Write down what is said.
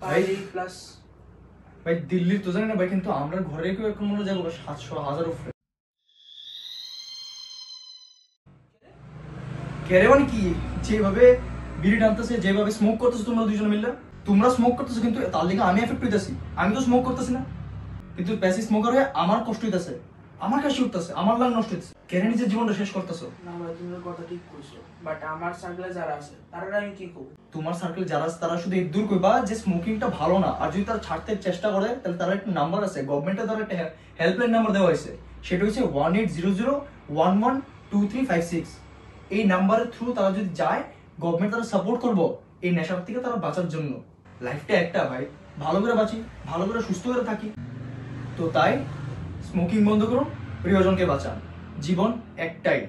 ভাই প্লাস ভাই দিল্লির তো জানি না ভাই, কিন্তু আমরা ঘরে কেউ এখন মনে যাবো 700-1000 উপরে। কেরে মানে কি, যেভাবে বিড়ি টানতেছে, যেভাবে স্মোক করতেছে তোমরা দুইজনে মিলে, তোমরা স্মোক করতেছো কিন্তু তার লিগে আমি এফেক্ট হইতেছি। আমি তো স্মোক করতেছি না, কিন্তু প্যাসিভ স্মোকার হয়ে আমার কষ্ট হইতেছে, আমার কাশি উঠতেছে, আমার লাং নষ্ট হইতেছে। কেন নিজের জীবনটা শেষ করতেছো? না ভাই তুমি কথা ঠিক কইছো, বাট আমার সার্কেলে যারা আছে তারা আমি কি করব? তোমার সার্কেল যারা আছে তারা শুধু দূর কইবা যে স্মোকিংটা ভালো না, আর যদি তারা ছাড়তে চেষ্টা করে তাহলে তার একটা নাম্বার আছে, গভর্নমেন্টের দ্বারা একটা হেল্পলাইন নাম্বার দেওয়া হয়েছে, সেটা হচ্ছে 1800112356। এই নাম্বারের থ্রু তারা যদি যায়, গভর্নমেন্ট তারা সাপোর্ট করবো এই নেশার থেকে তারা বাঁচার জন্য। লাইফটা একটা ভাই, ভালো করে বাঁচি, ভালো করে সুস্থ করে থাকি। তো তাই স্মোকিং বন্ধ করুন, প্রিয়জনকে বাঁচান, জীবন একটাই।